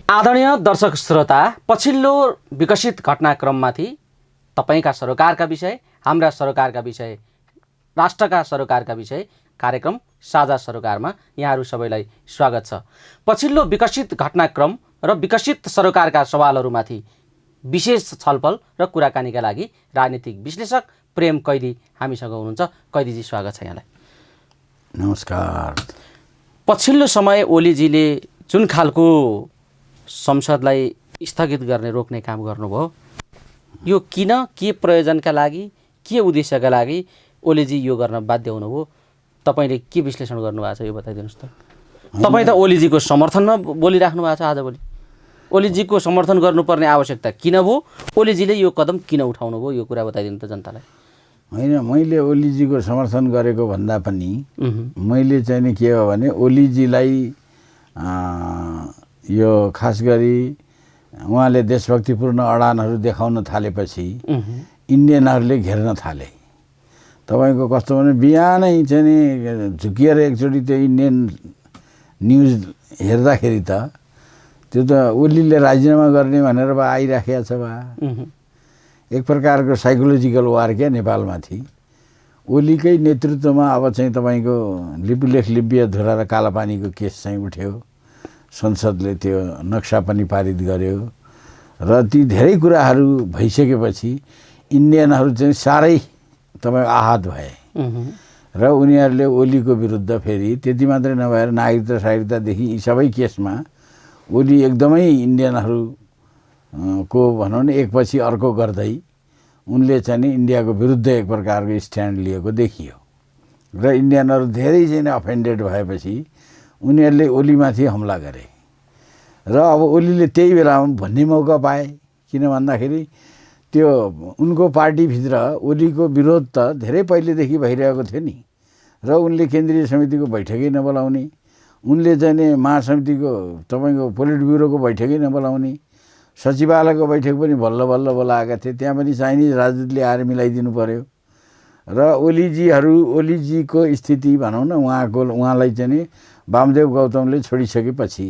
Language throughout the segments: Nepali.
आदरणीय दर्शक श्रोता, पछिल्लो विकसित घटनाक्रममाथि तपाईका सरोकारका विषय, हाम्रा सरोकारका विषय, राष्ट्रका सरोकारका विषय कार्यक्रम साझा सरोकारमा यहाँहरू सबैलाई स्वागत छ। पछिल्लो विकसित घटनाक्रम र विकसित सरोकारका सवालहरूमाथि विशेष छलफल र कुराकानीका लागि राजनीतिक विश्लेषक प्रेम कैदी हामीसँग हुनुहुन्छ। कैदीजी, स्वागत छ यहाँलाई। नमस्कार। पछिल्लो समय ओलीजीले जुन खालको संसदलाई स्थगित गर्ने रोक्ने काम गर्नुभयो, यो किन, के प्रयोजनका लागि, के उद्देश्यका लागि ओलीजी यो गर्न बाध्य हुनुभयो? तपाईले के विश्लेषण गर्नुभएको छ यो बताइदिनुहोस् त। तपाईँ त ओलीजीको समर्थनमा बोलिराख्नु भएको छ आजभोलि। ओलीजीको समर्थन गर्नुपर्ने आवश्यकता किन भयो? ओलीजीले यो कदम किन उठाउनु भयो? यो कुरा बताइदिनु त जनतालाई। होइन, मैले ओलीजीको समर्थन गरेको भन्दा पनि मैले चाहिँ नि के हो भने ओलीजीलाई यो खास गरी उहाँले देशभक्तिपूर्ण अडानहरू देखाउन थालेपछि इन्डियनहरूले घेर्न थाले। तपाईँको कस्तो भने बिहानै चाहिँ नि झुकिएर एकचोटि त्यो इन्डियन न्युज हेर्दाखेरि त त्यो त ओलीले राजीनामा गर्ने भनेर बा आइराखेको छ बा। एक प्रकारको साइकोलोजिकल वार क्या नेपालमाथि। ओलीकै नेतृत्वमा अब चाहिँ तपाईँको लिपुलेख लिप्य धुरा र कालापानीको केस चाहिँ उठ्यो, संसदले त्यो नक्सा पनि पारित गर्यो र ती धेरै कुराहरू भइसकेपछि इन्डियनहरू चाहिँ साह्रै तपाईँ आहत भए र उनीहरूले ओलीको विरुद्ध फेरि त्यति मात्रै नभएर नागरिकता सागरिकतादेखि यी सबै केसमा ओली एकदमै इन्डियनहरू को भनौँ न एकपछि अर्को गर्दै उनले चाहिँ नि इन्डियाको विरुद्ध एक प्रकारको स्ट्यान्ड लिएको देखियो र इन्डियनहरू धेरै चाहिँ अफेन्डेड भएपछि उनीहरूले ओलीमाथि हमला गरे र अब ओलीले त्यही बेलामा भन्ने मौका पाए। किन भन्दाखेरि त्यो उनको पार्टीभित्र ओलीको विरोध त धेरै पहिलेदेखि भइरहेको थियो नि र उनले केन्द्रीय समितिको बैठकै नबोलाउने, उनले चाहिँ नि महासमितिको तपाईँको पोलिट ब्युरोको बैठकै नबोलाउने, सचिवालयको बैठक पनि बल्ल बल्ल बोलाएका थिए। त्यहाँ पनि चाइनिज राजदूतले आएर मिलाइदिनु पर्यो र ओलीजीको स्थिति भनौँ न उहाँलाई चाहिँ नि वामदेव गौतमले छोडिसकेपछि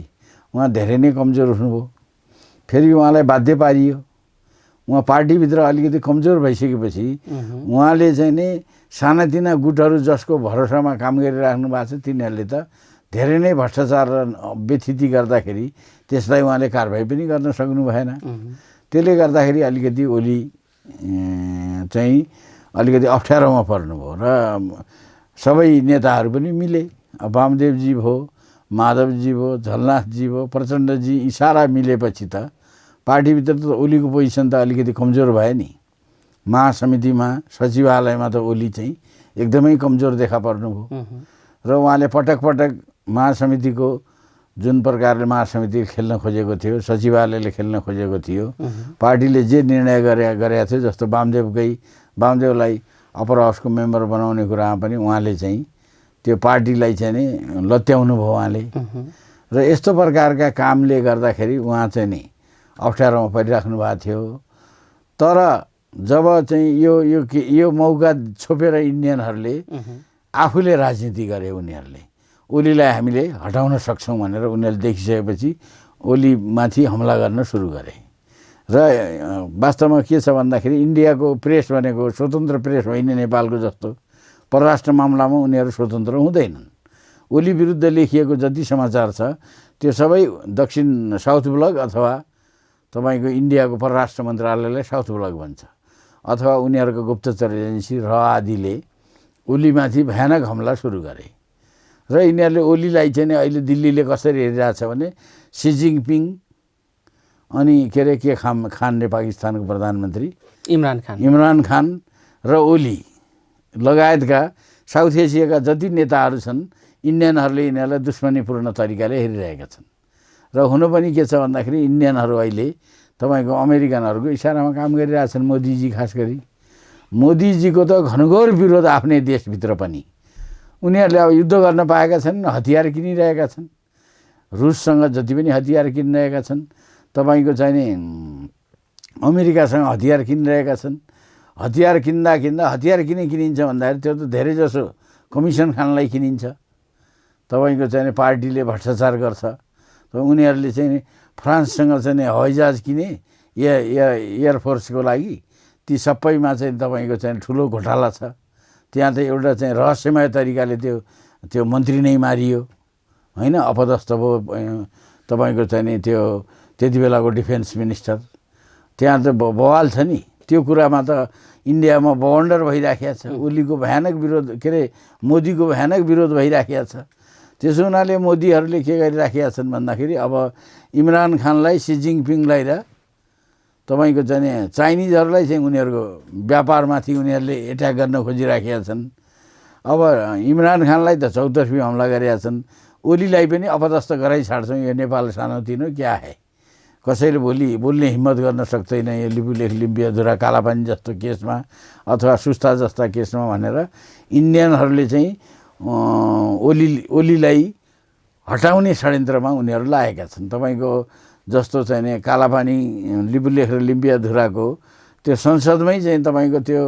उहाँ धेरै नै कमजोर हुनुभयो। फेरि उहाँलाई बाध्य पारियो। उहाँ पार्टीभित्र अलिकति कमजोर भइसकेपछि उहाँले चाहिँ नि सानातिना गुटहरू जसको भरोसामा काम गरिराख्नु भएको छ तिनीहरूले त धेरै नै भ्रष्टाचार र व्यथिति गर्दाखेरि त्यसलाई उहाँले कारबाही पनि गर्न सक्नु भएन। त्यसले गर्दाखेरि अलिकति ओली चाहिँ अलिकति अप्ठ्यारोमा पर्नुभयो र सबै नेताहरू पनि मिले। वामदेवजी भयो, माधवजी भयो, झलनाथजी भयो, प्रचण्डजी, यी सारा मिलेपछि त पार्टीभित्र त ओलीको पोजिसन त अलिकति कमजोर भयो नि। महासमितिमा सचिवालयमा त ओली चाहिँ एकदमै कमजोर देखा पर्नुभयो र उहाँले पटक पटक महासमितिको जुन प्रकारले महासमिति खेल्न खोजेको थियो, सचिवालयले खेल्न खोजेको थियो, पार्टीले जे निर्णय गरेका थियो, जस्तो वामदेवलाई अप्पर हाउसको मेम्बर बनाउने कुरामा पनि उहाँले चाहिँ त्यो पार्टीलाई चाहिँ नि लत्याउनु भयो उहाँले र यस्तो प्रकारका कामले गर्दाखेरि उहाँ चाहिँ नि अप्ठ्यारोमा परिराख्नु भएको थियो। तर जब चाहिँ यो मौका छोपेर इन्डियनहरूले आफूले राजनीति गरे, उनीहरूले ओलीलाई हामीले हटाउन सक्छौँ भनेर उनीहरूले देखिसकेपछि ओलीमाथि हमला गर्न सुरु गरे र वास्तवमा के छ भन्दाखेरि इन्डियाको प्रेस भनेको स्वतन्त्र प्रेस होइन नेपालको जस्तो। परराष्ट्र मामलामा उनीहरू स्वतन्त्र हुँदैनन्। ओली विरुद्ध लेखिएको जति समाचार छ त्यो सबै दक्षिण साउथ ब्लक अथवा तपाईँको इन्डियाको परराष्ट्र मन्त्रालयलाई साउथ ब्लक भन्छ अथवा उनीहरूको गुप्तचर एजेन्सी र आदिले ओलीमाथि भयानक हमला सुरु गरे र यिनीहरूले ओलीलाई चाहिँ अहिले दिल्लीले कसरी हेरिरहेछ भने सी जिनपिङ अनि के खान रे पाकिस्तानको प्रधानमन्त्री इमरान खान र ओली लगायतका साउथ एसियाका जति नेताहरू छन् इन्डियनहरूले यिनीहरूलाई दुश्मनीपूर्ण तरिकाले हेरिरहेका छन् र हुनु पनि के छ भन्दाखेरि इन्डियनहरू अहिले तपाईँको अमेरिकनहरूको इसारामा काम गरिरहेछन्। मोदीजी खास गरी मोदीजीको त घनघोर विरोध आफ्नै देशभित्र पनि। उनीहरूले अब युद्ध गर्न पाएका छन्, हतियार किनिरहेका छन्, रुससँग जति पनि हतियार किनिरहेका छन्, तपाईँको चाहिँ नि अमेरिकासँग हतियार किनिरहेका छन्। हतियार किन्दा हतियार किन किनिन्छ भन्दाखेरि त्यो त धेरै जसो कमिसन खानलाई किनिन्छ। तपाईँको चाहिँ पार्टीले भ्रष्टाचार गर्छ, उनीहरूले चाहिँ फ्रान्ससँग चाहिँ हवाईजहाज किने एयरफोर्सको लागि, ती सबैमा चाहिँ तपाईँको चाहिँ ठुलो घोटाला छ। त्यहाँ त एउटा चाहिँ रहस्यमय तरिकाले त्यो मन्त्री नै मारियो होइन, अपदस्थ भयो तपाईँको चाहिँ त्यो त्यति बेलाको डिफेन्स मिनिस्टर। त्यहाँ त बवाल छ नि, त्यो कुरामा त इन्डियामा बवन्डर भइराखेको छ। ओलीको भयानक विरोध, के अरे मोदीको भयानक विरोध भइराखेको छ। त्यसो हुनाले मोदीहरूले के गरिराखेका छन् भन्दाखेरि अब इमरान खानलाई, सी जिङपिङलाई र तपाईँको चाहिँ चाइनिजहरूलाई चाहिँ उनीहरूको व्यापारमाथि उनीहरूले एट्याक गर्न खोजिराखेका छन्। अब इमरान खानलाई त चौतर्फी हमला गरेका छन्, ओलीलाई पनि अपदस्थ गराइछाड्छौँ, यो नेपाल सानोतिनो क्या है, कसैले भोलि बोल्ने हिम्मत गर्न सक्दैन यो लिपुलेख लिम्पियाधुरा कालापानी जस्तो केसमा अथवा सुस्ता जस्ता केसमा भनेर इन्डियनहरूले चाहिँ ओलीलाई हटाउने षड्यन्त्रमा उनीहरू लागेका छन्। तपाईँको जस्तो चाहिँ नि कालापानी लिपुलेख र लिम्पियाधुराको त्यो संसदमै चाहिँ तपाईँको त्यो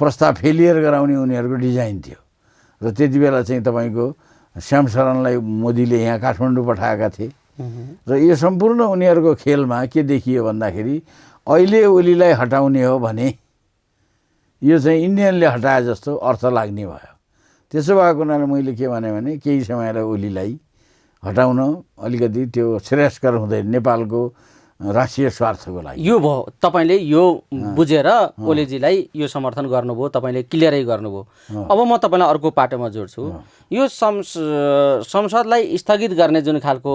प्रस्ताव फेलियर गराउने उनीहरूको डिजाइन थियो र त्यति बेला चाहिँ तपाईँको श्याम शरणलाई मोदीले यहाँ काठमाडौँ पठाएका थिए र यो सम्पूर्ण उनीहरूको खेलमा के देखियो भन्दाखेरि अहिले ओलीलाई हटाउने हो भने यो चाहिँ इन्डियनले हटाए जस्तो अर्थ लाग्ने भयो। त्यसो भएको हुनाले मैले के भने केही समयलाई ओलीलाई हटाउन अलिकति त्यो श्रेयस्कर हुँदैन नेपालको राष्ट्रिय स्वार्थको लागि। यो भयो, तपाईँले यो बुझेर ओलीजीलाई यो समर्थन गर्नुभयो, तपाईँले क्लियरै गर्नुभयो। अब म तपाईँलाई अर्को पाटोमा जोड्छु। यो संसदलाई स्थगित गर्ने जुन खालको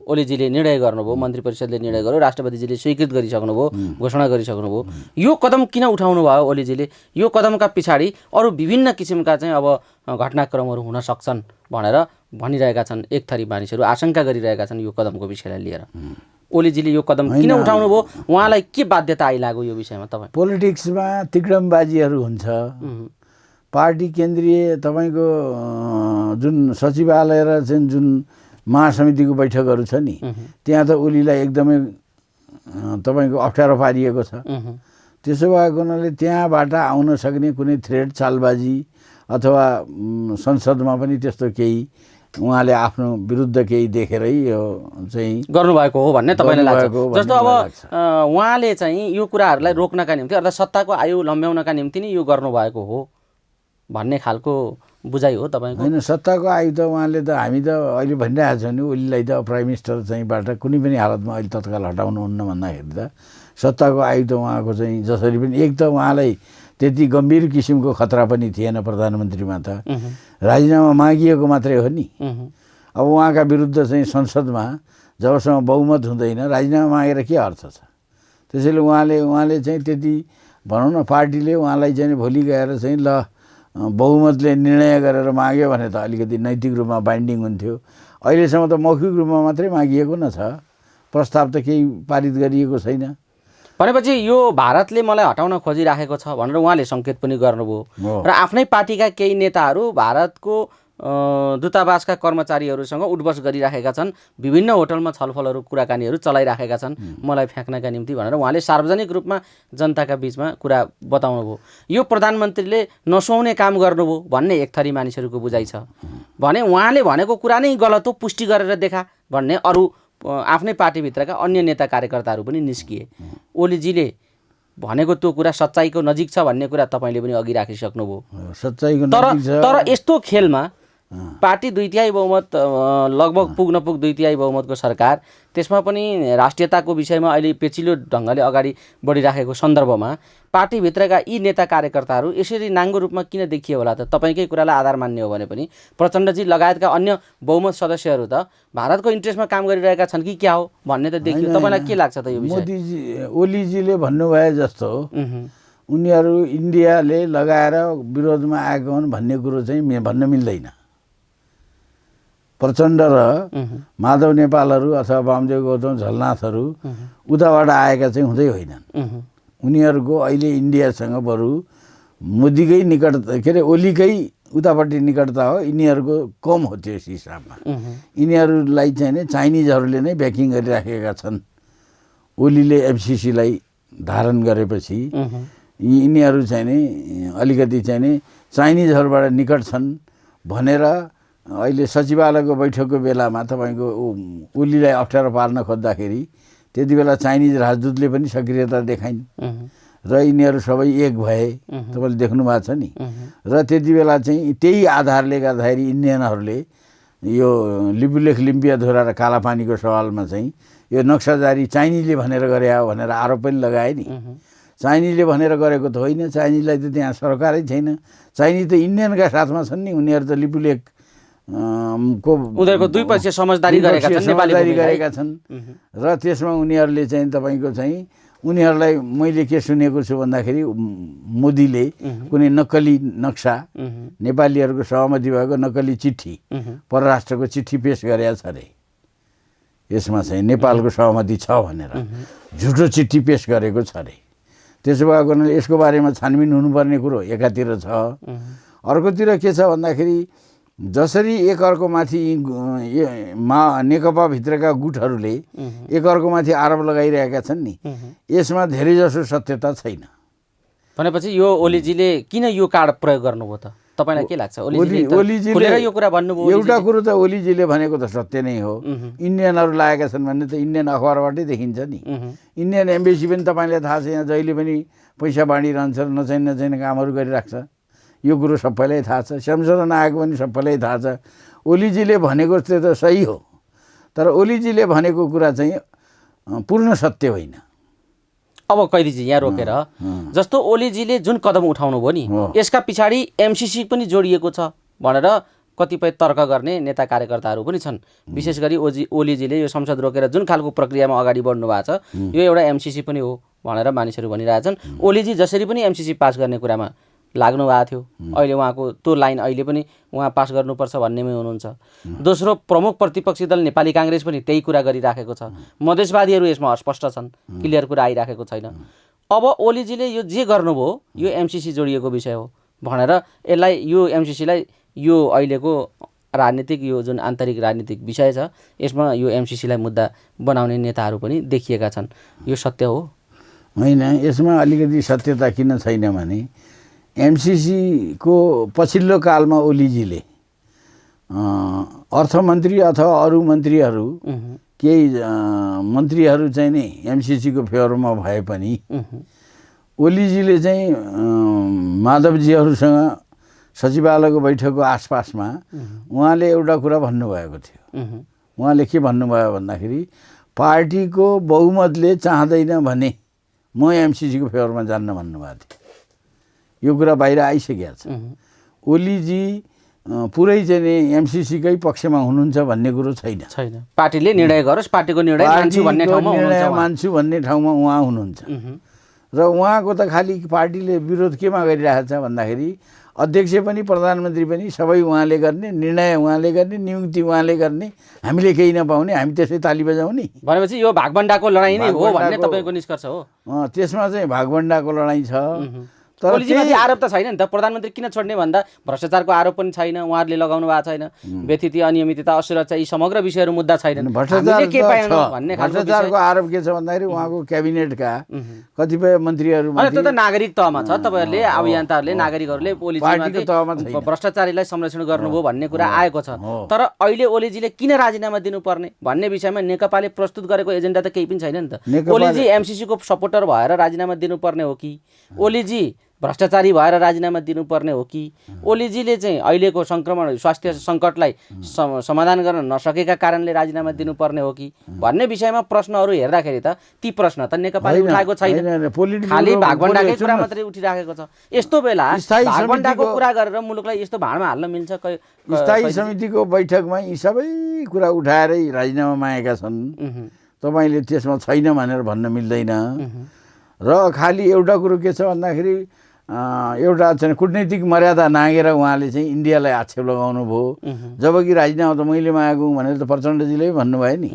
ओलीजीले निर्णय गर्नुभयो, मन्त्री परिषदले निर्णय गर्यो, राष्ट्रपतिजीले स्वीकृत गरिसक्नुभयो, घोषणा गरिसक्नुभयो, यो कदम किन उठाउनु भयो ओलीजीले? यो कदमका पछाडि अरू विभिन्न किसिमका चाहिँ अब घटनाक्रमहरू हुन सक्छन् भनेर भनिरहेका छन्, एक थरी मानिसहरू आशंका गरिरहेका छन् यो कदमको विषयलाई लिएर। ओलीजीले यो कदम किन उठाउनु भयो? उहाँलाई के बाध्यता आइलाग्यो यो विषयमा? तपाईँ पोलिटिक्समा तिक्रमबाजीहरू हुन्छ। पार्टी केन्द्रीय तपाईँको जुन सचिवालय र चाहिँ जुन महासमितिको बैठकहरू छ नि, त्यहाँ त ओलीलाई एकदमै तपाईँको अप्ठ्यारो पारिएको छ। त्यसो भएको हुनाले त्यहाँबाट आउन सक्ने कुनै थ्रेड, चालबाजी अथवा संसदमा पनि त्यस्तो केही उहाँले आफ्नो विरुद्ध केही देखेरै यो चाहिँ गर्नुभएको हो भन्ने तपाईँलाई लाग्छ? जस्तो अब उहाँले चाहिँ यो कुराहरूलाई रोक्नका निम्ति अर्थात् सत्ताको आयु लम्ब्याउनका निम्ति नै यो गर्नुभएको हो भन्ने खालको बुझाइ हो तपाईँको? होइन, सत्ताको आयु त उहाँले त हामी त अहिले भनिरहेको छौँ नि, ओलीलाई त प्राइम मिनिस्टर चाहिँबाट कुनै पनि हालतमा अहिले तत्काल हटाउनुहुन्न भन्दाखेरि त सत्ताको आयु त उहाँको चाहिँ जसरी पनि, एक त उहाँलाई त्यति गम्भीर किसिमको खतरा पनि थिएन प्रधानमन्त्रीमा, त राजीनामा मागिएको मात्रै हो नि। अब उहाँका विरुद्ध चाहिँ संसदमा जबसम्म बहुमत हुँदैन राजीनामा मागेर के अर्थ छ? त्यसैले उहाँले चाहिँ त्यति भनौँ न, पार्टीले उहाँलाई चाहिँ भोलि गएर चाहिँ ल बहुमतले निर्णय गरेर माग्यो भने त अलिकति नैतिक रूपमा बाइन्डिङ हुन्थ्यो। अहिलेसम्म त मौखिक रूपमा मात्रै मागिएको न छ, प्रस्ताव त केही पारित गरिएको छैन। भनेपछि यो भारतले मलाई हटाउन खोजिराखेको छ भनेर उहाँले सङ्केत पनि गर्नुभयो र आफ्नै पार्टीका केही नेताहरू भारतको दूतावासका कर्मचारीहरूसँग उठबस गरिराखेका छन्, विभिन्न होटलमा छलफलहरू, कुराकानीहरू चलाइराखेका छन् मलाई फ्याँक्नका निम्ति भनेर उहाँले सार्वजनिक रूपमा जनताका बीचमा कुरा बताउनु भयो। यो प्रधानमन्त्रीले नसुहाउने काम गर्नुभयो भन्ने एक थरी मानिसहरूको बुझाइ छ भने उहाँले भनेको कुरा नै गलत हो, पुष्टि गरेर देखा भन्ने अरू आफ्नै पार्टीभित्रका अन्य नेता कार्यकर्ताहरू पनि निस्किए। ओलीजीले भनेको त्यो कुरा सच्चाइको नजिक छ भन्ने कुरा तपाईँले पनि अघि राखिसक्नुभयो। सच्चाइको नजिक छ, तर यस्तो खेलमा पार्टी 2/3 बहुमत लगभग पुग्न 2/3 बहुमतको सरकार, त्यसमा पनि राष्ट्रियताको विषयमा अहिले पेचिलो ढङ्गले अगाडि बढिराखेको सन्दर्भमा पार्टीभित्रका यी नेता कार्यकर्ताहरू यसरी नाङ्गो रूपमा किन देखियो होला त? तपाईँकै कुरालाई आधार मान्ने हो भने पनि प्रचण्डजी लगायतका अन्य बहुमत सदस्यहरू त भारतको इन्ट्रेस्टमा काम गरिरहेका छन् कि क्या हो भन्ने त देखियो। तपाईँलाई के लाग्छ त यो विषय? मोदीजी ओलीजीले भन्नुभए जस्तो उनीहरू इन्डियाले लगाएर विरोधमा आएको हुन् भन्ने कुरो चाहिँ भन्न मिल्दैन। प्रचण्ड र माधव नेपालहरू अथवा वामदेव गौतम झलनाथहरू उताबाट आएका चाहिँ हुँदै होइनन्। उनीहरूको अहिले इन्डियासँग बरु मोदीकै निकटता, के अरे ओलीकै उतापट्टि निकटता हो, यिनीहरूको कम हो त्यस हिसाबमा। यिनीहरूलाई चाहिँ नि चाइनिजहरूले नै ब्याकिङ गरिराखेका छन्। ओलीले एफसिसीलाई धारण गरेपछि यिनीहरू चाहिँ नि अलिकति चाहिँ नि चाइनिजहरूबाट निकट छन् भनेर अहिले सचिवालयको बैठकको बेलामा तपाईँको ओलीलाई अप्ठ्यारो पार्न खोज्दाखेरि त्यति बेला चाइनिज राजदूतले पनि सक्रियता देखाइन् र यिनीहरू सबै एक भए, तपाईँले देख्नु भएको छ नि। र त्यति बेला चाहिँ त्यही आधारले गर्दाखेरि इन्डियनहरूले यो लिपुलेख लिम्पियाधुरा र कालापानीको सवालमा चाहिँ यो नक्साजारी चाइनिजले भनेर गरे हो भनेर आरोप पनि लगाए नि। चाइनिजले भनेर गरेको त होइन, चाइनिजलाई त त्यहाँ सरकारै छैन। चाइनिज त इन्डियनका साथमा छन् नि, उनीहरू त लिपुलेख को उनीहरूको द्विपक्षीय समझदारी गरेका छन्। र त्यसमा उनीहरूले चाहिँ तपाईँको चाहिँ उनीहरूलाई मैले के सुनेको छु भन्दाखेरि मोदीले कुनै नक्कली नक्सा, नेपालीहरूको सहमति भएको नक्कली चिठी, परराष्ट्रको चिठी पेश गरेका छ अरे। यसमा चाहिँ नेपालको सहमति छ भनेर झुटो चिठी पेश गरेको छ अरे। त्यसो भएको हुनाले यसको बारेमा छानबिन हुनुपर्ने कुरो एकातिर छ। अर्कोतिर के छ भन्दाखेरि जसरी एकअर्कोमाथि नेकपाभित्रका गुटहरूले एकअर्कोमाथि आरोप लगाइरहेका छन् नि, यसमा धेरैजसो सत्यता छैन। भनेपछि यो ओलीजीले किन यो कार्ड प्रयोग गर्नुभयो त? तपाईँलाई के लाग्छ? ओलीजीले यो कुरा भन्नुभयो। एउटा कुरो त ओलीजीले भनेको त सत्य नै हो। इन्डियनहरू लागेका छन् भन्ने त इन्डियन अखबारबाटै देखिन्छ नि। इन्डियन एम्बेसी पनि तपाईँलाई थाहा छ, यहाँ जहिले पनि पैसा बाँडिरहन्छ, नचाहिने कामहरू गरिराख्छ। यो कुरो सबैलाई थाहा छ, संशोधन आएको पनि सबैलाई थाहा छ। ओलीजीले भनेको त सही हो, तर ओलीजीले भनेको कुरा चाहिँ पूर्ण सत्य होइन। अब कैदीजी यहाँ रोकेर जस्तो ओलीजीले जुन कदम उठाउनु भयो नि, यसका पछाडि एमसीसी पनि जोडिएको छ भनेर कतिपय तर्क गर्ने नेता कार्यकर्ताहरू पनि छन्। विशेष गरी ओलीजीले यो संसद रोकेर जुन खालको प्रक्रियामा अगाडि बढ्नु भएको छ, यो एउटा एमसीसी पनि हो भनेर मानिसहरू भनिरहेछन्। ओलीजी जसरी पनि एमसीसी पास गर्ने कुरामा लाग्नु भएको थियो, अहिले उहाँको त्यो लाइन अहिले पनि उहाँ पास गर्नुपर्छ भन्नेमै हुनुहुन्छ। दोस्रो, प्रमुख प्रतिपक्षी दल नेपाली काङ्ग्रेस पनि त्यही कुरा गरिराखेको छ। मधेसवादीहरू यसमा अस्पष्ट छन्, क्लियर कुरा आइराखेको छैन। अब ओलीजीले यो जे गर्नुभयो यो एमसीसी जोडिएको विषय हो भनेर यसलाई यो एमसीसीलाई यो अहिलेको राजनीतिक यो जुन आन्तरिक राजनीतिक विषय छ यसमा यो एमसीसीलाई मुद्दा बनाउने नेताहरू पनि देखिएका छन्। यो सत्य हो होइन? यसमा अलिकति सत्यता किन छैन भने एमसीसीको पछिल्लो कालमा ओलीजीले अर्थमन्त्री अथवा अरू मन्त्रीहरू केही मन्त्रीहरू चाहिँ नि एमसीसीको फेभरमा भए पनि ओलीजीले चाहिँ माधवजीहरूसँग सचिवालयको बैठकको आसपासमा उहाँले एउटा कुरा भन्नुभएको थियो। उहाँले के भन्नुभयो भन्दाखेरि पार्टीको बहुमतले चाहँदैन भने म एमसीसीको फेभरमा जान्न भन्नुभएको थियो। यो कुरा बाहिर आइसकेको छ। ओलीजी पुरै चाहिँ एमसीसीकै पक्षमा हुनुहुन्छ भन्ने कुरो छैन। पार्टीले निर्णय गरोस्, पार्टीको निर्णय मान्छु भन्ने ठाउँमा उहाँ हुनुहुन्छ। र उहाँको त खालि पार्टीले विरोध केमा गरिरहेको छ भन्दाखेरि अध्यक्ष पनि प्रधानमन्त्री पनि सबै उहाँले गर्ने, निर्णय उहाँले गर्ने, नियुक्ति उहाँले गर्ने, हामीले केही नपाउने, हामी त्यसै ताली बजाउने भनेपछि यो भागबण्डाको लडाइँ नै हो भन्ने तपाईँको निष्कर्ष हो? त्यसमा चाहिँ भागबण्डाको लडाइँ छ। तर ओलीजीमाथि आरोप त छैन नि त? प्रधानमन्त्री किन छोड्ने भन्दा भ्रष्टाचारको आरोप पनि छैन, उहाँहरूले लगाउनु भएको छैन, व्यथिति, अनियमितता, असुरक्षा, यी समग्र विषयहरू मुद्दा छैनन्। भ्रष्टाचारको आरोप के छ भन्दाखेरि उहाँको क्याबिनेटका कतिपय मन्त्रीहरू त्यो त नागरिक तहमा छ। तपाईँहरूले अभियन्ताहरूले नागरिकहरूले ओलीजीमाथि भ्रष्टाचारीलाई संरक्षण गर्नुभयो भन्ने कुरा आएको छ। तर अहिले ओलीजीले किन राजीनामा दिनुपर्ने भन्ने विषयमा नेकपाले प्रस्तुत गरेको एजेन्डा त केही पनि छैन नि त। ओलीजी एमसीसीको सपोर्टर भएर राजीनामा दिनुपर्ने हो कि ओलीजी भ्रष्टाचारी भएर राजीनामा दिनुपर्ने हो कि ओलीजीले चाहिँ अहिलेको सङ्क्रमण स्वास्थ्य सङ्कटलाई समाधान गर्न नसकेका कारणले राजीनामा दिनुपर्ने हो कि भन्ने विषयमा प्रश्नहरू हेर्दाखेरि त ती प्रश्न त नेकपाले उठाएको छैन, खालि भागबण्डाकै कुरा मात्रै उठिराखेको छ। यस्तो बेला भागबण्डाको कुरा गरेर मुलुकलाई यस्तो भाँडमा हाल्न मिल्छ? स्थायी समितिको बैठकमा यी सबै कुरा उठाएरै राजीनामा मागेका छन्। तपाईँले त्यसमा छैन भनेर भन्न मिल्दैन। र खालि एउटा कुरो के छ भन्दाखेरि एउटा चाहिँ कूटनीतिक मर्यादा नागेर उहाँले चाहिँ इन्डियालाई आक्षेप लगाउनु भयो। जबकि राजीनामा त मैले मागेको भनेर त प्रचण्डजीले भन्नुभयो नि।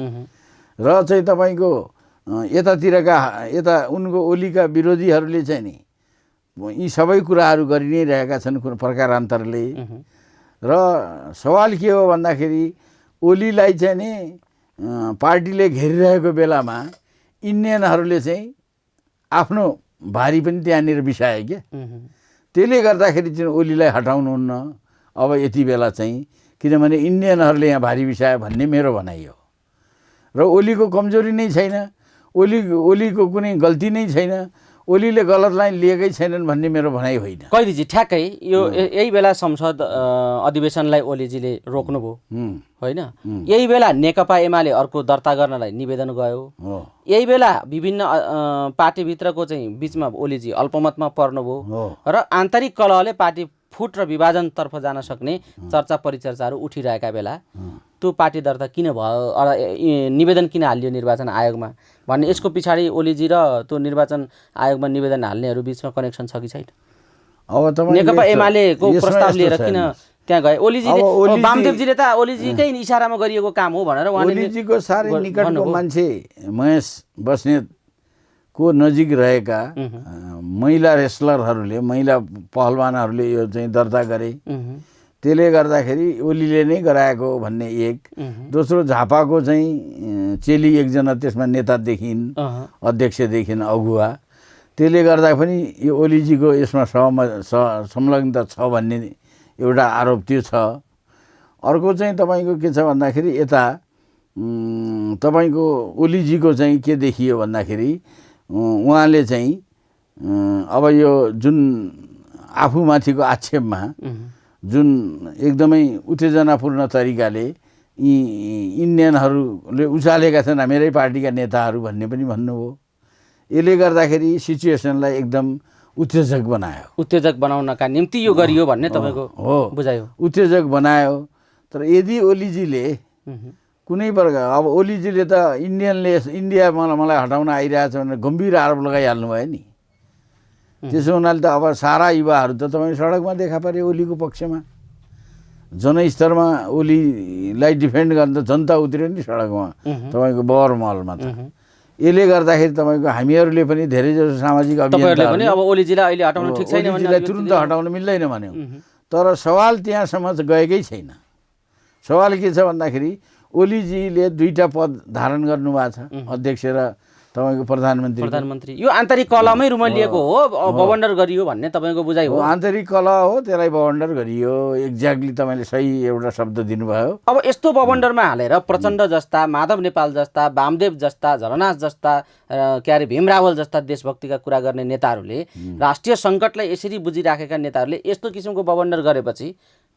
र चाहिँ तपाईँको यता उनको ओलीका विरोधीहरूले चाहिँ नि यी सबै कुराहरू गरि नै रहेका छन् प्रकारान्तरले। र सवाल के हो भन्दाखेरि ओलीलाई चाहिँ नि पार्टीले घेरिरहेको बेलामा इन्डियनहरूले चाहिँ आफ्नो भारी पनि त्यहाँनिर बिसाए क्या। त्यसले गर्दाखेरि चाहिँ ओलीलाई हटाउनुहुन्न अब यति बेला चाहिँ, किनभने इन्डियनहरूले यहाँ भारी बिसायो भन्ने मेरो भनाइ हो। र ओलीको कमजोरी नै छैन, ओलीको कुनै गल्ती नै छैन, ओलीले गलत लाइन लिएकै छैनन् भन्ने मेरो भनाइ होइन। कैदीजी ठ्याक्कै यो यही बेला संसद अधिवेशनलाई ओलीजीले रोक्नुभयो होइन, यही बेला नेकपा एमाले अर्को दर्ता गर्नलाई निवेदन गयो, यही बेला विभिन्न पार्टीभित्रको चाहिँ बिचमा ओलीजी अल्पमतमा पर्नुभयो र आन्तरिक कलहले पार्टी फुट र विभाजनतर्फ जान सक्ने चर्चा परिचर्चाहरू उठिरहेका बेला त्यो पार्टी दर्ता किन भयो, निवेदन किन हालियो निर्वाचन आयोगमा भन्ने यसको पछाडि ओलीजी र त्यो निर्वाचन आयोगमा निवेदन हाल्नेहरू बिचमा कनेक्सन छ कि छैन? अब तपाईँ नेकपा एमालेको प्रस्ताव लिएर किन त्यहाँ गए? ओलीजीले वामदेवजीले त ओलीजीकै इसारामा गरिएको काम हो भनेर ओलीजीको साह्रै निकटको मान्छे महेश बस्नेतको नजिक रहेका महिला रेस्लरहरूले, महिला पहलवानहरूले यो चाहिँ दर्ता गरे। त्यसले गर्दाखेरि ओलीले नै गराएको भन्ने एक। दोस्रो झापाको चाहिँ चेली एकजना त्यसमा नेता देखिन्, अध्यक्ष देखिन्, अगुवा। त्यसले गर्दा पनि यो ओलीजीको यसमा संलग्नता छ भन्ने एउटा आरोप त्यो छ। अर्को चाहिँ तपाईँको के छ भन्दाखेरि यता तपाईँको ओलीजीको चाहिँ के देखियो भन्दाखेरि उहाँले चाहिँ अब यो जुन आफूमाथिको आक्षेपमा जुन एकदमै उत्तेजनापूर्ण तरिकाले यी इन्डियनहरूले उचालेका छन् मेरै पार्टीका नेताहरू भन्ने पनि भन्नुभयो। यसले गर्दाखेरि सिचुएसनलाई एकदम उत्तेजक बनायो। उत्तेजक बनाउनका निम्ति यो गरियो भन्ने तपाईँको हो बुझायो? उत्तेजक बनायो। तर यदि ओलीजीले कुनै प्रकार, अब ओलीजीले त इन्डिया मलाई हटाउन आइरहेछ भनेर गम्भीर आरोप लगाइहाल्नु भयो नि। त्यसो हुनाले त अब सारा युवाहरू त तपाईँ सडकमा देखा परे ओलीको पक्षमा। जनस्तरमा ओलीलाई डिफेन्ड गर्न त जनता उत्रियो नि सडकमा तपाईँको बहरमहलमा त। यसले गर्दाखेरि तपाईँको हामीहरूले पनि धेरै जसो सामाजिक अभियान अब ओलीजीलाई अहिले हटाउन ठिक छैन, ओलीजीलाई तुरुन्त हटाउन मिल्दैन भन्यो। तर सवाल त्यहाँसम्म गएकै छैन। सवाल के छ भन्दाखेरि ओलीजीले 2टा पद धारण गर्नुभएको छ, अध्यक्ष र तपाईँको प्रधानमन्त्री। यो आन्तरिक कलहमै रुमलिएको हो, बवन्डर गरियो भन्ने तपाईँको बुझाइ हो? आन्तरिक कलह हो, त्यसलाई बवन्डर गरियो। एक्ज्याक्टली तपाईँले सही एउटा शब्द दिनुभयो। अब यस्तो बवन्डरमा हालेर प्रचण्ड जस्ता, माधव नेपाल जस्ता, वामदेव जस्ता, झलनाथ जस्ता, के अरे भीम रावल जस्ता देशभक्तिका कुरा गर्ने नेताहरूले, राष्ट्रिय सङ्कटलाई यसरी बुझिराखेका नेताहरूले यस्तो किसिमको बवन्डर गरेपछि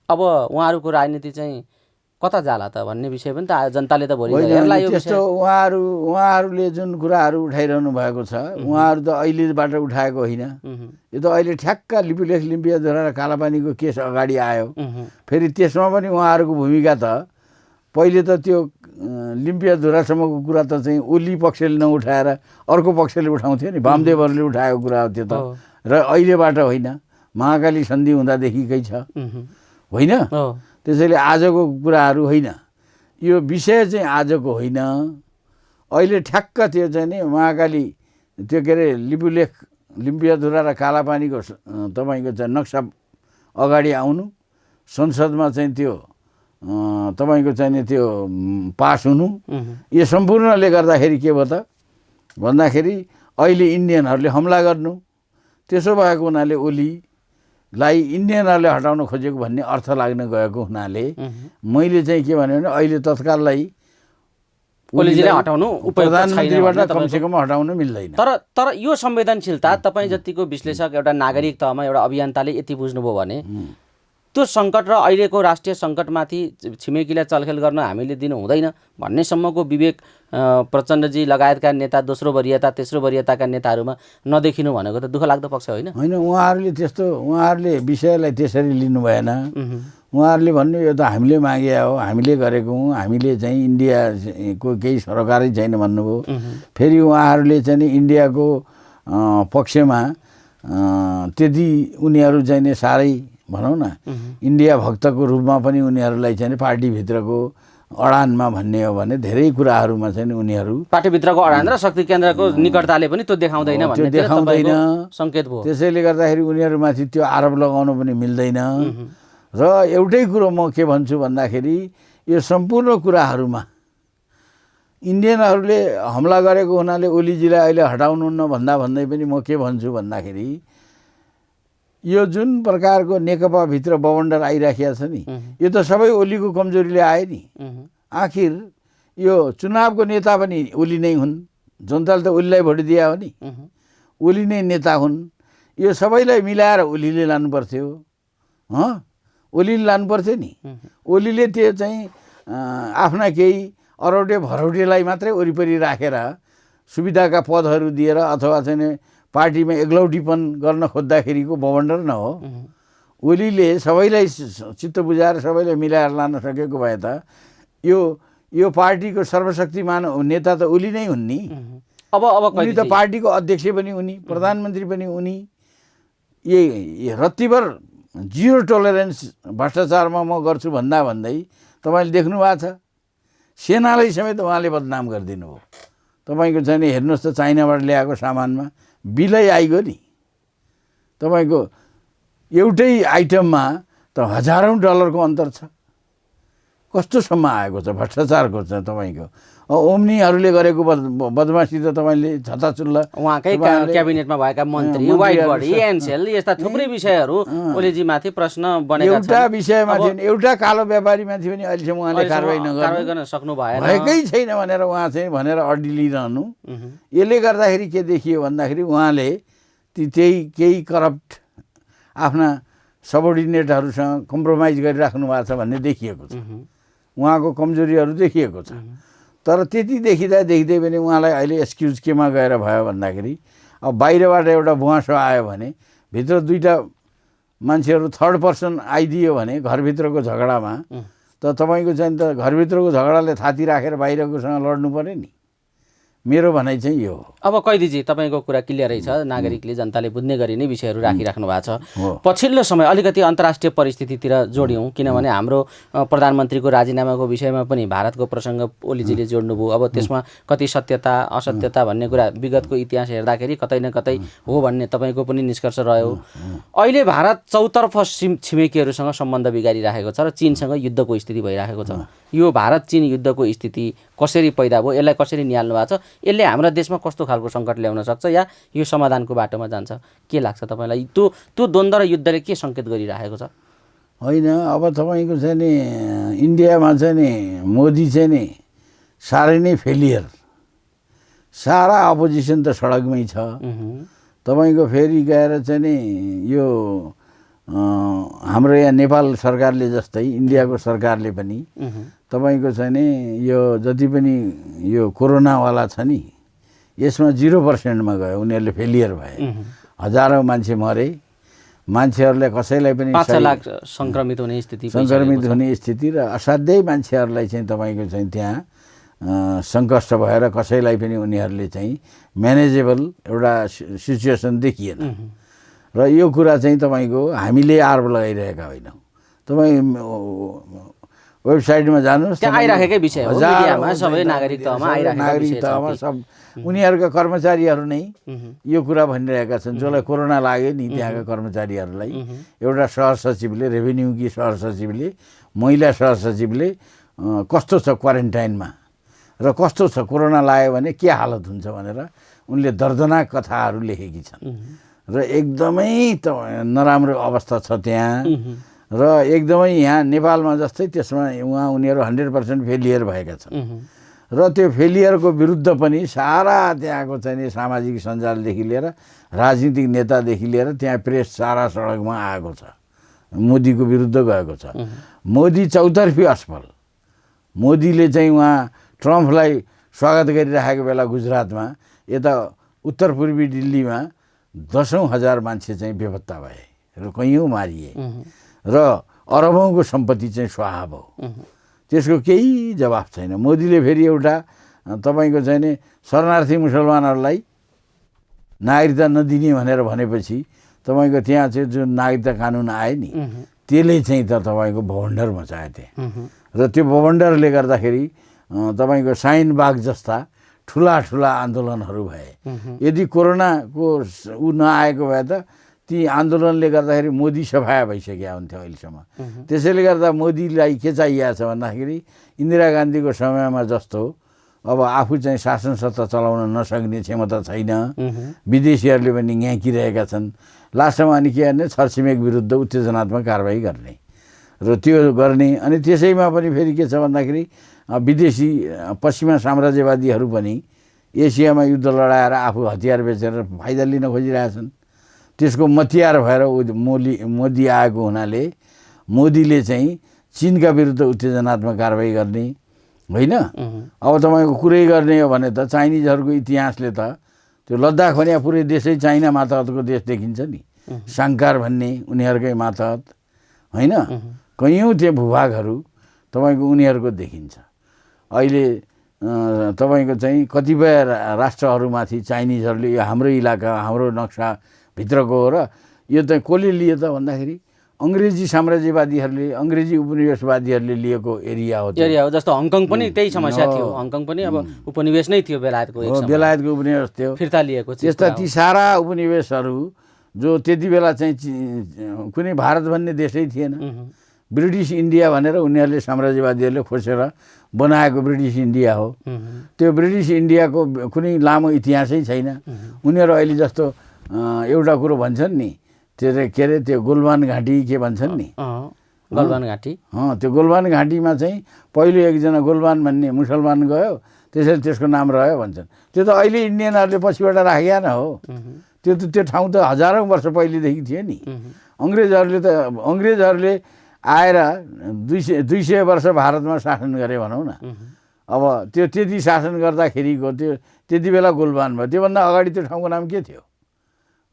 अब उहाँहरूको राजनीति चाहिँ कता जाला त भन्ने विषय पनि त जनताले त भोलि हेर्ला। यो त्यस्तो उहाँहरूले जुन कुराहरू उठाइरहनु भएको छ, उहाँहरू त अहिलेबाट उठाएको होइन। यो त अहिले ठ्याक्क लिपुलेख लिम्पियाधुरा र कालापानीको केस अगाडि आयो। फेरि त्यसमा पनि उहाँहरूको भूमिका त पहिले त त्यो लिम्पियाधुरासम्मको कुरा त चाहिँ ओली पक्षले नउठाएर अर्को पक्षले उठाउँथ्यो नि, वामदेवहरूले उठाएको कुरा हो त्यो त। र अहिलेबाट होइन, महाकाली सन्धि हुँदादेखिकै छ होइन। त्यसैले आजको कुराहरू होइन, यो विषय चाहिँ आजको होइन। अहिले ठ्याक्क त्यो चाहिँ नि महाकाली त्यो के अरे लिम्पियाधुरा र कालापानीको तपाईँको चाहिँ नक्सा अगाडि आउनु, संसदमा चाहिँ त्यो तपाईँको चाहिँ नि त्यो पास हुनु, यो सम्पूर्णले गर्दाखेरि के भयो त भन्दाखेरि अहिले इन्डियनहरूले हमला गर्नु। त्यसो भएको हुनाले ओलीलाई इन्डियनहरूले हटाउन खोजेको भन्ने अर्थ लाग्न गएको हुनाले मैले चाहिँ के भने अहिले तत्काललाई ओलीजीलाई हटाउनु प्रधानमन्त्रीबाट कमसेकम हटाउन मिल्दैन। तर यो संवेदनशीलता तपाईँ जतिको विश्लेषक एउटा नागरिक तहमा एउटा अभियन्ताले यति बुझ्नुभयो भने त्यो सङ्कट र अहिलेको राष्ट्रिय सङ्कटमाथि छिमेकीलाई चलखेल गर्न हामीले दिनु हुँदैन भन्नेसम्मको विवेक प्रचण्डजी लगायतका नेता, दोस्रो वरियता तेस्रो वरियताका नेताहरूमा नदेखिनु भनेको त दुःख लाग्दो पक्ष होइन? होइन, उहाँहरूले विषयलाई त्यसरी लिनु भएन। उहाँहरूले भन्नु यो त हामीले मागे हो, हामीले गरेको हौँ, हामीले चाहिँ इन्डियाको केही सरकारै छैन भन्नुभयो। फेरि उहाँहरूले चाहिँ नि इन्डियाको पक्षमा त्यति उनीहरू चाहिँ नि साह्रै भनौँ न इन्डिया भक्तको रूपमा पनि उनीहरूलाई चाहिँ पार्टीभित्रको अडानमा भन्ने हो भने धेरै कुराहरूमा चाहिँ उनीहरू पार्टीभित्रको अडान र शक्ति केन्द्रको निकटताले पनि त्यो देखाउँदैन भन्ने देखाउँदैन सङ्केत भयो। त्यसैले गर्दाखेरि उनीहरूमाथि त्यो आरोप लगाउनु पनि मिल्दैन। र एउटै कुरो म के भन्छु भन्दाखेरि यो सम्पूर्ण कुराहरूमा इन्डियनहरूले हमला गरेको हुनाले ओलीजीलाई अहिले हटाउनुहुन्न भन्दै पनि म के भन्छु भन्दाखेरि यो जुन प्रकारको नेकपाभित्र बवन्डर आइराखेको छ नि, यो त सबै ओलीको कमजोरीले आयो नि। आखिर यो चुनावको नेता पनि ओली नै हुन्, जनताले त ओलीलाई भोट दिया हो नि, ओली नै नेता हुन्। यो सबैलाई मिलाएर ओलीले लानुपर्थ्यो, ओलीले लानुपर्थ्यो नि। ओलीले त्यो चाहिँ आफ्ना केही अरौटे भरौटेलाई मात्रै वरिपरि राखेर सुविधाका पदहरू दिएर अथवा चाहिँ पार्टीमा एक्लौटीपन गर्न खोज्दाखेरिको बवन्डर न हो। ओलीले सबैलाई चित्त बुझाएर सबैलाई मिलाएर लान सकेको भए त यो पार्टीको सर्वशक्तिमान नेता त ओली नै हुन् नि। अब उनी त पार्टीको अध्यक्ष पनि उनी, प्रधानमन्त्री पनि उनी। यही रत्तिभर जिरो टलरेन्स भ्रष्टाचारमा म गर्छु भन्दै तपाईँले देख्नु भएको छ। सेनालाई समेत उहाँले बदनाम गरिदिनु हो। तपाईँको चाहिँ नि हेर्नुहोस् त, चाइनाबाट ल्याएको सामानमा बिलै आइगयो नि। तपाईँको एउटै आइटममा त हजारौँ डलरको अन्तर छ। कस्तोसम्म आएको छ भ्रष्टाचारको छ तपाईँको। ओम्नीहरूले गरेको बदमासी त तपाईँले छताचुल्ला उहाँकै क्याबिनेटमा भएका मन्त्री, वाइट बडी, एनसेल, यस्ता थुप्रै विषयहरू ओलीजीमाथि प्रश्न बनेका छन्। एउटा विषयमाथि एउटा कालो व्यापारीमाथि पनि अहिलेसम्म उहाँले कारवाही गर्न सक्नु भएन, भएकै छैन भनेर उहाँ चाहिँ भनेर अडिलिरहनु। यसले गर्दाखेरि के देखियो भन्दाखेरि उहाँले त्यही केही करप्ट आफ्ना सबअर्डिनेटहरूसँग कम्प्रोमाइज गरिराख्नु भएको छ भन्ने देखिएको छ। उहाँको कमजोरीहरू देखिएको छ। तर त्यति देखिँदै पनि उहाँलाई अहिले एक्सक्युज केमा गएर भयो भन्दाखेरि, अब बाहिरबाट एउटा भुवासो आयो भने भित्र दुईवटा मान्छेहरू थर्ड पर्सन आइदियो भने घरभित्रको झगडामा त तपाईँको चाहिँ त घरभित्रको झगडाले थाती राखेर बाहिरकोसँग लड्नु पऱ्यो नि। मेरो भनाइ चाहिँ यो हो। अब कैदीजी तपाईँको कुरा क्लियरै छ, नागरिकले जनताले बुझ्ने गरी नै विषयहरू राखिराख्नु भएको छ। पछिल्लो समय अलिकति अन्तर्राष्ट्रिय परिस्थितितिर जोड्यौँ, किनभने हाम्रो प्रधानमन्त्रीको राजीनामाको विषयमा पनि भारतको प्रसङ्ग ओलीजीले जोड्नुभयो। अब त्यसमा कति सत्यता असत्यता भन्ने कुरा विगतको इतिहास हेर्दाखेरि कतै न कतै हो भन्ने तपाईँको पनि निष्कर्ष रह्यो। अहिले भारत चौतर्फ छिमेकीहरूसँग सम्बन्ध बिगारिराखेको छ र चीनसँग युद्धको स्थिति भइराखेको छ। यो भारत चीन युद्धको स्थिति कसरी पैदा भयो, यसलाई कसरी निहाल्नु भएको छ, यसले हाम्रा देशमा कस्तो खालको सङ्कट ल्याउन सक्छ या यो समाधानको बाटोमा जान्छ, के लाग्छ तपाईँलाई? त्यो द्वन्द्व र युद्धले के सङ्केत गरिराखेको छ? होइन, अब तपाईँको चाहिँ नि इन्डियामा चाहिँ नि मोदी चाहिँ नि साह्रै नै फेलियर, सारा अपोजिसन त सडकमै छ। तपाईँको फेरि गएर चाहिँ नि यो हाम्रो यहाँ नेपाल सरकारले जस्तै इन्डियाको सरकारले पनि तपाईँको चाहिँ नि यो जति पनि यो कोरोनावाला छ नि यसमा 0%मा गयो। उनीहरूले फेलियर भए, हजारौँ मान्छे मरे, मान्छेहरूले कसैलाई पनि 5 लाख सङ्क्रमित हुने स्थिति र असाध्यै मान्छेहरूलाई चाहिँ तपाईँको चाहिँ त्यहाँ सङ्कष्ट भएर कसैलाई पनि उनीहरूले चाहिँ म्यानेजेबल एउटा सिचुएसन देखिएन। र यो कुरा चाहिँ तपाईँको हामीले आरोप लगाइरहेका होइनौँ। तपाईँ वेबसाइटमा जानुहोस्, आइराखेकै विषय हो, मिडियामा सबै नागरिक तहमा सब उनीहरूका कर्मचारीहरू नै यो कुरा भनिरहेका छन्। जसलाई कोरोना लाग्यो नि त्यहाँका कर्मचारीहरूलाई एउटा सहसचिवले, रेभिन्यूकी सहसचिवले, महिला सहसचिवले कस्तो छ क्वारेन्टाइनमा र कस्तो छ कोरोना लाग्यो भने के हालत हुन्छ भनेर उनले दर्दनाक कथाहरू लेखेकी छन्। र एकदमै नराम्रो अवस्था छ त्यहाँ। र एकदमै यहाँ नेपालमा जस्तै त्यसमा उनीहरू 100% फेलियर भएका छन्। र त्यो फेलियरको विरुद्ध पनि सारा त्यहाँको चाहिँ सामाजिक सञ्जालदेखि लिएर राजनीतिक नेतादेखि लिएर त्यहाँ प्रेस सारा सडकमा आएको छ, मोदीको विरुद्ध गएको छ। मोदी चौतर्फी असफल। मोदीले चाहिँ उहाँ ट्रम्पलाई स्वागत गरिराखेको बेला गुजरातमा, यता उत्तर पूर्वी दिल्लीमा 10,000 मान्छे चाहिँ बेपत्ता भए र कैयौँ मारिए र अरबौँको सम्पत्ति चाहिँ स्वाहा भयो। त्यसको केही जवाफ छैन। मोदीले फेरि एउटा तपाईँको चाहिँ नि शरणार्थी मुसलमानहरूलाई नागरिकता नदिने भनेर भनेपछि तपाईँको त्यहाँ चाहिँ जुन नागरिकता कानुन आयो नि त्यसले चाहिँ त तपाईँको बवन्डर मचायो त्यहाँ। र त्यो बवन्डरले गर्दाखेरि तपाईँको साइनबाग जस्ता ठुला आन्दोलनहरू भए। यदि कोरोनाको ऊ नआएको भए त ती आन्दोलनले गर्दाखेरि मोदी सफाया भइसकेका हुन्थ्यो अहिलेसम्म। त्यसैले गर्दा मोदीलाई के चाहिएको छ भन्दाखेरि इन्दिरा गान्धीको समयमा जस्तो अब आफू चाहिँ शासन सत्ता चलाउन नसक्ने क्षमता छैन, विदेशीहरूले पनि ङ्याकिरहेका छन्, लास्टमा अनि के गर्ने छरछिमेक विरुद्ध उत्तेजनात्मक कारबाही गर्ने र त्यो गर्ने अनि त्यसैमा पनि फेरि के छ भन्दाखेरि विदेशी पश्चिमा साम्राज्यवादीहरू पनि एसियामा युद्ध लडाएर आफू हतियार बेचेर फाइदा लिन खोजिरहेछन्। त्यसको मतियार भएर मोदी आएको हुनाले मोदीले चाहिँ चीनका विरुद्ध उत्तेजनात्मक कारबाही गर्ने होइन। अब तपाईँको कुरै गर्ने हो भने त चाइनिजहरूको इतिहासले त त्यो लद्दाख भने पुरै देशै चाइना मातहतको देश देखिन्छ नि, साङ्कार भन्ने उनीहरूकै मातहत होइन। कैयौँ त्यो भूभागहरू तपाईँको उनीहरूको देखिन्छ। अहिले तपाईँको चाहिँ कतिपय राष्ट्रहरूमाथि चाइनिजहरूले यो हाम्रो इलाका हाम्रो नक्साभित्रको हो र यो चाहिँ कसले लियो त भन्दाखेरि अङ्ग्रेजी साम्राज्यवादीहरूले अङ्ग्रेजी उपनिवेशवादीहरूले लिएको एरिया हो। जस्तो हङकङ पनि त्यही समस्या थियो। हङकङ पनि अब उपनिवेश नै थियो, बेलायतको उपनिवेश थियो, फिर्ता लिएको। त्यस्ता ती सारा उपनिवेशहरू जो त्यति बेला चाहिँ कुनै भारत भन्ने देशै थिएन, ब्रिटिस इन्डिया भनेर उनीहरूले साम्राज्यवादीहरूले खोसेर बनाएको ब्रिटिस इन्डिया हो। त्यो ब्रिटिस इन्डियाको कुनै लामो इतिहासै छैन। उनीहरू अहिले जस्तो एउटा कुरो भन्छन् नि, त्यो के अरे त्यो गोलवान घाँटी के भन्छन् नि, गोलवान घाँटी। त्यो गोलवान घाँटीमा चाहिँ पहिलो एकजना गोलवान भन्ने मुसलमान गयो, त्यसैले त्यसको नाम रह्यो भन्छन्। त्यो त अहिले इन्डियनहरूले पछिबाट राखेका न हो। त्यो ठाउँ त हजारौँ वर्ष पहिलेदेखि थियो नि। अङ्ग्रेजहरूले आएर 200 वर्ष भारतमा शासन गरे भनौँ न। अब त्यो त्यति शासन गर्दाखेरिको त्यो त्यति बेला गोलवान भयो। त्योभन्दा अगाडि त्यो ठाउँको नाम के थियो?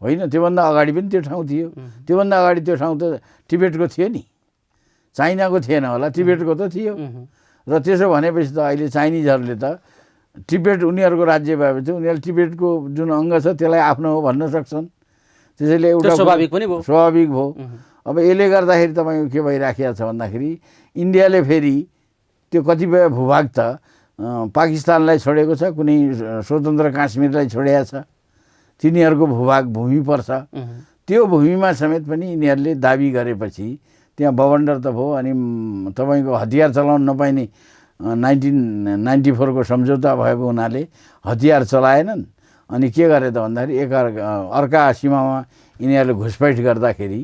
होइन, त्योभन्दा अगाडि पनि त्यो ठाउँ थियो। त्योभन्दा अगाडि त्यो ठाउँ त टिबेटको थियो नि, चाइनाको थिएन होला, टिबेटको त थियो। र त्यसो भनेपछि त अहिले चाइनिजहरूले त टिबेट उनीहरूको राज्य भएपछि उनीहरूले टिबेटको जुन अङ्ग छ त्यसलाई आफ्नो हो भन्न सक्छन्। त्यसैले एउटा स्वाभाविक भयो। अब यसले गर्दाखेरि तपाईँको के भइराखेको छ भन्दाखेरि इन्डियाले फेरि त्यो कतिपय भूभाग त पाकिस्तानलाई छोडेको छ, कुनै स्वतन्त्र काश्मीरलाई छोडेको छ, तिनीहरूको भूमि पर्छ। त्यो भूमिमा समेत पनि यिनीहरूले दाबी गरेपछि त्यहाँ बवन्डर त भयो। अनि तपाईँको हतियार चलाउन नपाइने 1994 को सम्झौता भएको हुनाले हतियार चलाएनन्। अनि के गरे त भन्दाखेरि अर्का सीमामा यिनीहरूले घुसपैठ गर्दाखेरि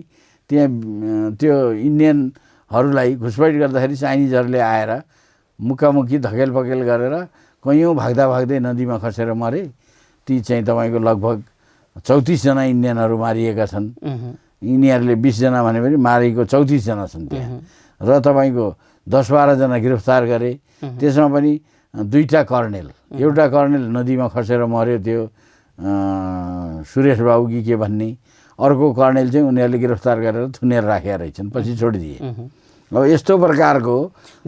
त्यहाँ त्यो इन्डियनहरूलाई घुसपैठ गर्दाखेरि चाइनिजहरूले आएर मुक्कामुक्की धकेल पकेल गरेर कैयौँ भाग्दै नदीमा खसेर मरे। ती चाहिँ तपाईँको लगभग 34 जना इन्डियनहरू मारिएका छन्। यिनीहरूले 20 जना भने पनि मारेको 34 जना छन् त्यहाँ। र तपाईँको 10-12 जना गिरफ्तार गरे। त्यसमा पनि 2टा कर्नेल, एउटा कर्नेल नदीमा खसेर मर्यो, त्यो सुरेश बाबु के भन्ने, अर्को कर्नेल चाहिँ उनीहरूले गिरफ्तार गरेर थुनेर राखेका रहेछन्, पछि छोडिदिए। अब यस्तो प्रकारको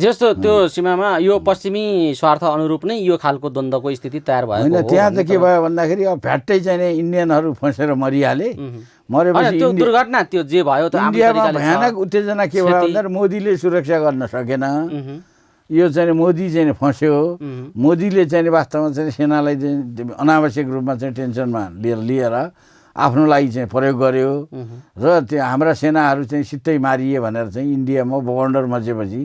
जस्तो त्यो सीमामा यो पश्चिमी स्वार्थ अनुरूप नै यो खालको द्वन्द्वको स्थिति तयार भयो होइन। त्यहाँ त के भयो भन्दाखेरि अब फ्याट्टै चाहिँ इन्डियनहरू फसेर मरिहाले। मरेपछि त्यो दुर्घटना त्यो जे भयो त इन्डियामा भयानक उत्तेजना के भयो भन्दा मोदीले सुरक्षा गर्न सकेन। यो चाहिँ मोदी चाहिँ फस्यो। मोदीले चाहिँ वास्तवमा चाहिँ सेनालाई चाहिँ अनावश्यक रूपमा चाहिँ टेन्सनमा लिएर आफ्नो लागि चाहिँ प्रयोग गर्यो। र त्यो हाम्रा सेनाहरू चाहिँ सित्तै मारिए भनेर चाहिँ इन्डियामा बवन्डर मचेपछि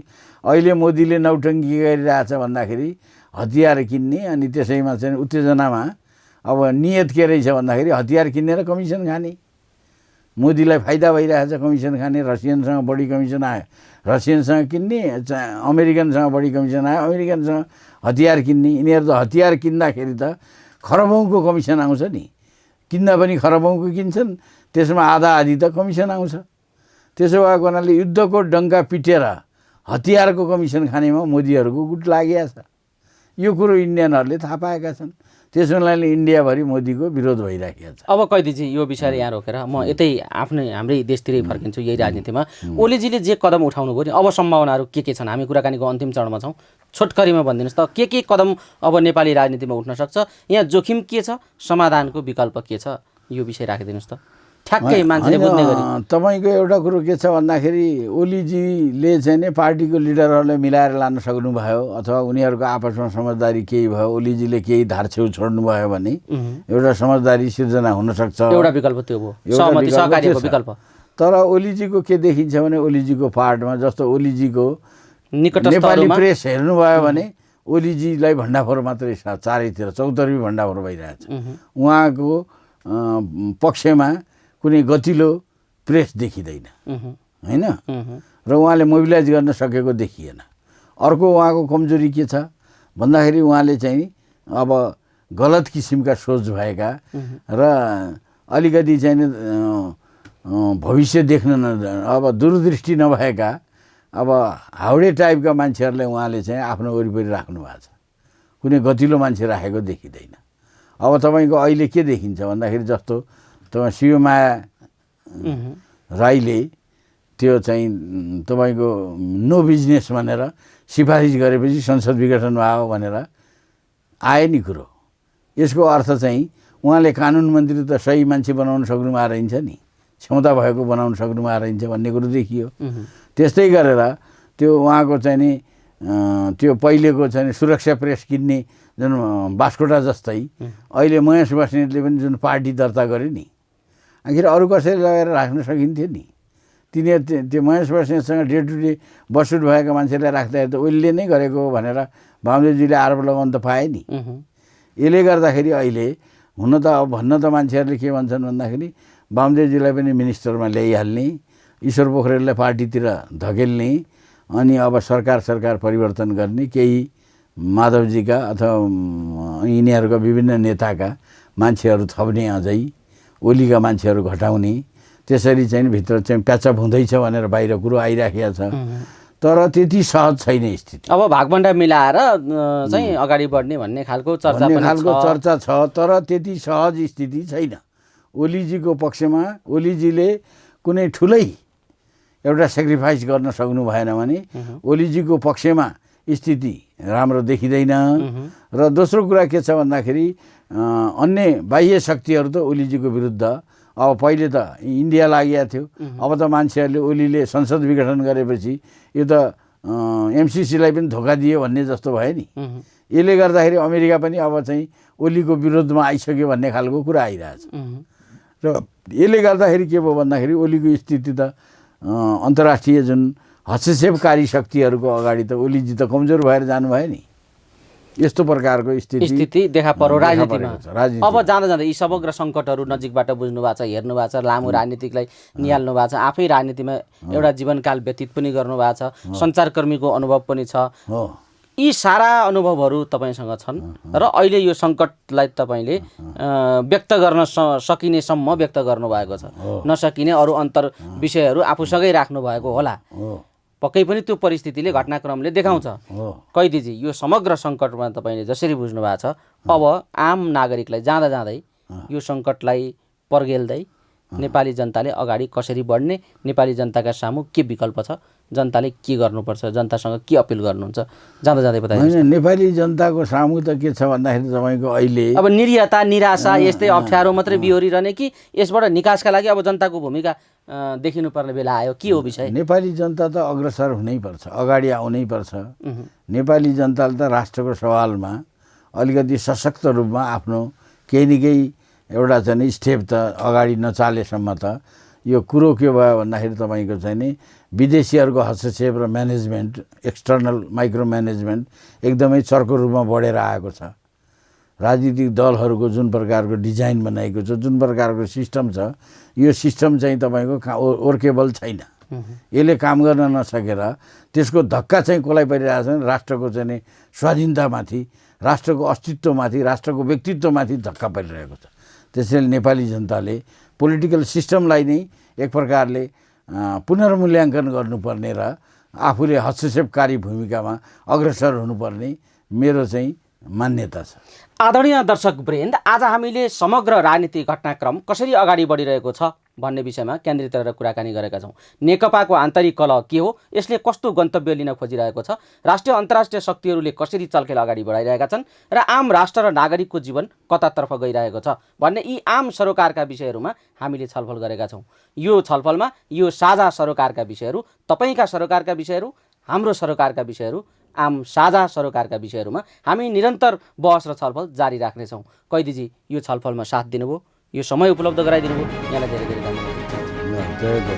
अहिले मोदीले नौटङ्की गरिरहेछ भन्दाखेरि हतियार किन्ने, अनि त्यसैमा चाहिँ उत्तेजनामा अब नियत के रहेछ भन्दाखेरि हतियार किनेर कमिसन खाने। मोदीलाई फाइदा भइरहेछ कमिसन खाने। रसियनसँग बढी कमिसन आयो, रसियनसँग किन्ने, अमेरिकनसँग बढी कमिसन आयो, अमेरिकनसँग हतियार किन्ने। यिनीहरू त हतियार किन्दाखेरि त खरबौँको कमिसन आउँछ नि, किन्दा पनि खरबौँको किन्छन्, त्यसमा आधा आधी त कमिसन आउँछ। त्यसो भएको हुनाले युद्धको डङ्का पिटेर हतियारको कमिसन खानेमा मोदीहरूको गुट लागेको छ। यो कुरो इन्डियनहरूले थाहा पाएका छन्। त्यस हुनाले इन्डियाभरि मोदीको विरोध भइराखेको छ। अब कैदीजी यो विषयले यहाँ रोकेर म यतै हाम्रै देशतिरै फर्किन्छु। यही राजनीतिमा ओलीजीले जे कदम उठाउनु भयो नि, अब सम्भावनाहरू के छन्? हामी कुराकानीको अन्तिम चरणमा छौँ। छोटकरीमा भनिदिनुहोस् त, के कदम अब नेपाली राजनीतिमा उठ्न सक्छ? यहाँ जोखिम के छ, समाधानको विकल्प के छ? यो विषय राखिदिनुहोस् त ठ्याक्कै मान्छेले बुझ्ने गरी। तपाईँको एउटा कुरो के छ भन्दाखेरि ओलीजीले चाहिँ नि पार्टीको लिडरहरूलाई मिलाएर लान सक्नुभयो अथवा उनीहरूको आपसमा समझदारी केही भयो, ओलीजीले केही धारछेउ छोड्नुभयो भने एउटा समझदारी सिर्जना हुनसक्छ। एउटा विकल्प त्यो भयो, सहमति सहकार्यको विकल्प। तर ओलीजीको के देखिन्छ भने ओलीजीको पार्टमा जस्तो ओलीजीको निकटस्थ नेपाली प्रेस हेर्नुभयो भने ओलीजीलाई भण्डाफोर मात्रै चारैतिर चौतर्फी भण्डाफोर भइरहेछ। उहाँको पक्षमा कुनै गतिलो प्रेस देखिँदैन होइन, र उहाँले मोबिलाइज गर्न सकेको देखिएन। अर्को उहाँको कमजोरी के छ भन्दाखेरि उहाँले चाहिँ अब गलत किसिमका सोच भएका र अलिकति चाहिँ भविष्य देख्न अब दूरदृष्टि नभएका अब हाउडे टाइपका मान्छेहरूलाई उहाँले चाहिँ आफ्नो वरिपरि राख्नु भएको छ। कुनै गतिलो मान्छे राखेको देखिँदैन। अब तपाईँको अहिले के देखिन्छ भन्दाखेरि जस्तो तपाईँ शिवमाया राईले त्यो चाहिँ तपाईँको नो बिजनेस भनेर सिफारिस गरेपछि संसद विघटन भयो भनेर आयो नि कुरो। यसको अर्थ चाहिँ उहाँले कानुन मन्त्री त सही मान्छे बनाउन सक्नुभएको रहन्छ नि, क्षमता भएको बनाउन सक्नुभएको रहन्छ भन्ने कुरो देखियो। त्यस्तै गरेर त्यो उहाँको चाहिँ नि त्यो पहिलेको चाहिँ सुरक्षा प्रेस किन्ने जुन बास्कोटा जस्तै अहिले महेश बस्नेतले पनि जुन पार्टी दर्ता गर्यो नि, आखिर अरू कसैले लगाएर राख्न सकिन्थ्यो नि। तिनीहरू त्यो महेश बस्नेतसँग डे टु डे बसुट भएका मान्छेलाई राख्दाखेरि त उसले नै गरेको हो भनेर वामदेवजीले आरोप लगाउन त पाए नि। यसले गर्दाखेरि अहिले हुन त अब भन्न त मान्छेहरूले के भन्छन् भन्दाखेरि वामदेवजीलाई पनि मिनिस्टरमा ल्याइहाल्ने, ईश्वर पोखरेललाई पार्टीतिर धकेल्ने, अनि अब सरकार परिवर्तन गर्ने, केही माधवजीका अथवा यिनीहरूका विभिन्न नेताका मान्छेहरू थप्ने, अझै ओलीका मान्छेहरू घटाउने, त्यसरी चाहिँ भित्र चाहिँ प्याचअप हुँदैछ भनेर बाहिर कुरो आइराखेको छ। तर त्यति सहज छैन स्थिति। अब भागभण्डा मिलाएर चाहिँ अगाडि बढ्ने भन्ने खालको चर्चा छ, तर त्यति सहज स्थिति छैन। ओलीजीको पक्षमा ओलीजीले कुनै ठुलै एउटा सेक्रिफाइस गर्न सक्नु भएन भने ओलीजीको पक्षमा स्थिति राम्रो देखिँदैन। र दोस्रो कुरा के छ भन्दाखेरि अन्य बाह्य शक्तिहरू त ओलीजीको विरुद्ध, अब पहिले त इन्डिया लागेको थियो, अब त मान्छेहरूले ओलीले संसद विघटन गरेपछि यो त एमसिसीलाई पनि धोका दियो भन्ने जस्तो भयो नि। यसले गर्दाखेरि अमेरिका पनि अब चाहिँ ओलीको विरोधमा आइसक्यो भन्ने खालको कुरा आइरहेछ। र यसले गर्दाखेरि के भयो भन्दाखेरि ओलीको स्थिति त अन्तर्राष्ट्रिय जुन हस्तक्षेपकारी शक्तिहरूको अगाडि त ओलीजी त कमजोर भएर जानुभयो नि। यस्तो प्रकारको स्थिति देखा पर्यो राजनीतिमा। अब जाँदा जाँदा यी समग्र सङ्कटहरू नजिकबाट बुझ्नु भएको छ, हेर्नु भएको छ, लामो राजनीतिकलाई निहाल्नु भएको छ, आफै राजनीतिमा एउटा जीवनकाल व्यतीत पनि गर्नुभएको छ, सञ्चारकर्मीको अनुभव पनि छ। यी सारा अनुभवहरू तपाईँसँग छन् र अहिले यो सङ्कटलाई तपाईँले व्यक्त गर्न सकिनेसम्म व्यक्त गर्नुभएको छ। नसकिने अरू अन्तर विषयहरू आफूसँगै राख्नुभएको होला। पक्कै पनि त्यो परिस्थितिले घटनाक्रमले देखाउँछ। कैदीजी, यो समग्र सङ्कटमा तपाईँले जसरी बुझ्नु भएको छ, अब आम नागरिकलाई जाँदा जाँदै यो सङ्कटलाई पर्गेल्दै नेपाली जनताले अगाडि कसरी बढ्ने, नेपाली जनताका सामु के विकल्प छ, जनताले के गर्नुपर्छ, जनतासँग के अपिल गर्नुहुन्छ, जाँदा जाँदै बताइदिनुहोस्। नेपाली जनताको सामु त के छ भन्दाखेरि तपाईँको अहिले अब निर्यता, निराशा, यस्तै अप्ठ्यारो मात्रै बिहोरिरहने कि यसबाट निकासका लागि अब जनताको भूमिका देखिनुपर्ने बेला आयो, के हो विषय? नेपाली जनता त अग्रसर हुनैपर्छ, अगाडि आउनैपर्छ। नेपाली जनताले त राष्ट्रको सवालमा अलिकति सशक्त रूपमा आफ्नो केही न केही एउटा चाहिँ स्टेप त अगाडि नचालेसम्म त यो कुरो के भयो भन्दाखेरि तपाईँको चाहिँ नि विदेशीहरूको हस्तक्षेप र म्यानेजमेन्ट, एक्सटर्नल माइक्रो म्यानेजमेन्ट एकदमै चर्को रूपमा बढेर आएको छ। राजनीतिक दलहरूको जुन प्रकारको डिजाइन बनाएको छ, जुन प्रकारको सिस्टम छ, यो सिस्टम चाहिँ तपाईँको वर्केबल छैन। यसले काम गर्न नसकेर त्यसको धक्का चाहिँ कसलाई परिरहेको छ, राष्ट्रको चाहिँ नि स्वाधीनतामाथि, राष्ट्रको अस्तित्वमाथि, राष्ट्रको व्यक्तित्वमाथि धक्का परिरहेको छ। त्यसैले नेपाली जनताले पोलिटिकल सिस्टमलाई नै एक प्रकारले पुनर्मूल्याङ्कन गर्नुपर्ने र आफूले हस्तक्षेपकारी भूमिकामा अग्रसर हुनुपर्ने मेरो चाहिँ मान्यता छ। आदरणीय दर्शक वृन्द, आज हामीले समग्र राजनीतिक घटनाक्रम कसरी अगाडि बढिरहेको छ भन्ने विषयमा केन्द्रित रहेर कुराकानी गरेका छौँ। नेकपाको आन्तरिक कलह के हो, यसले कस्तो गन्तव्य लिन खोजिरहेको छ, राष्ट्रिय अन्तर्राष्ट्रिय शक्तिहरूले कसरी चल्केल अगाडि बढाइरहेका छन् र आम राष्ट्र र नागरिकको जीवन कतातर्फ गइरहेको छ भन्ने यी आम सरोकारका विषयहरूमा हामीले छलफल गरेका छौँ। यो छलफलमा यो साझा सरोकारका विषयहरू, तपाईँका सरोकारका विषयहरू, हाम्रो सरोकारका विषयहरू, आम साझा सरोकारका विषयहरूमा हामी निरन्तर बहस र छलफल जारी राख्नेछौँ। कैदीजी, यो छलफलमा साथ दिनुभयो, यो समय उपलब्ध गराइदिनुभयो, यहाँलाई धेरै धेरै धन्यवाद।